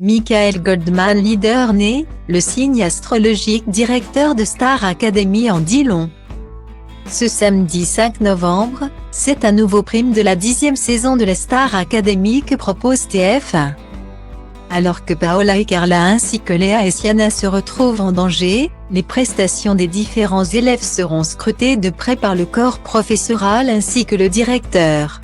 Michael Goldman, leader né, le signe astrologique directeur de Star Academy en dit long. Ce samedi 5 novembre, c'est un nouveau prime de la 10e saison de la Star Academy que propose TF1. Alors que Paola et Carla ainsi que Léa et Sienna se retrouvent en danger, les prestations des différents élèves seront scrutées de près par le corps professoral ainsi que le directeur.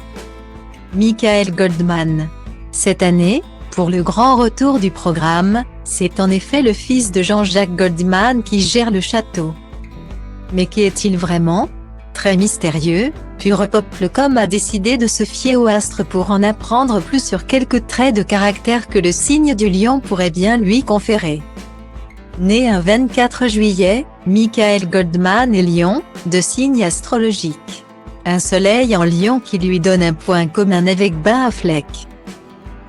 Michael Goldman. Cette année, pour le grand retour du programme, c'est en effet le fils de Jean-Jacques Goldman qui gère le château. Mais qui est-il vraiment? Très mystérieux, Pure Pop.com a décidé de se fier au astre pour en apprendre plus sur quelques traits de caractère que le signe du lion pourrait bien lui conférer. Né un 24 juillet, Michael Goldman est lion, de signe astrologique. Un soleil en lion qui lui donne un point commun avec Ben Affleck.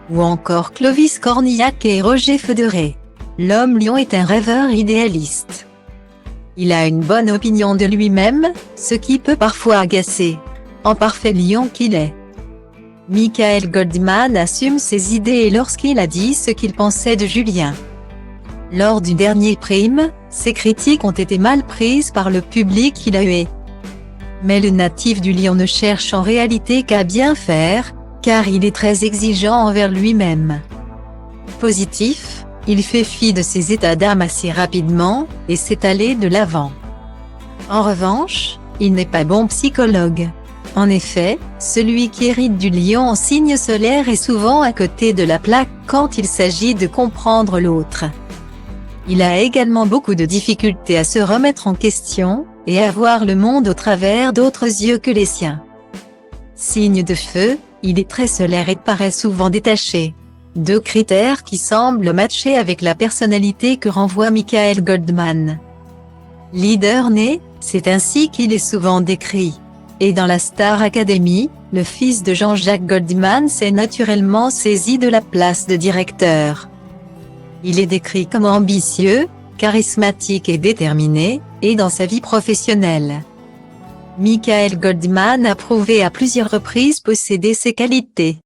Ou encore Clovis Cornillac et Roger Federer. L'homme lion est un rêveur idéaliste. Il a une bonne opinion de lui-même, ce qui peut parfois agacer. En parfait lion qu'il est. Michael Goldman assume ses idées lorsqu'il a dit ce qu'il pensait de Julien. Lors du dernier prime, ses critiques ont été mal prises par le public qui l'a hué. Mais le natif du lion ne cherche en réalité qu'à bien faire, car il est très exigeant envers lui-même. Positif, il fait fi de ses états d'âme assez rapidement, et s'est allé de l'avant. En revanche, il n'est pas bon psychologue. En effet, celui qui hérite du lion en signe solaire est souvent à côté de la plaque quand il s'agit de comprendre l'autre. Il a également beaucoup de difficultés à se remettre en question, et à voir le monde au travers d'autres yeux que les siens. Signe de feu, il est très solaire et paraît souvent détaché. Deux critères qui semblent matcher avec la personnalité que renvoie Michael Goldman. Leader né, c'est ainsi qu'il est souvent décrit. Et dans la Star Academy, le fils de Jean-Jacques Goldman s'est naturellement saisi de la place de directeur. Il est décrit comme ambitieux, charismatique et déterminé, et dans sa vie professionnelle. Michael Goldman a prouvé à plusieurs reprises posséder ces qualités.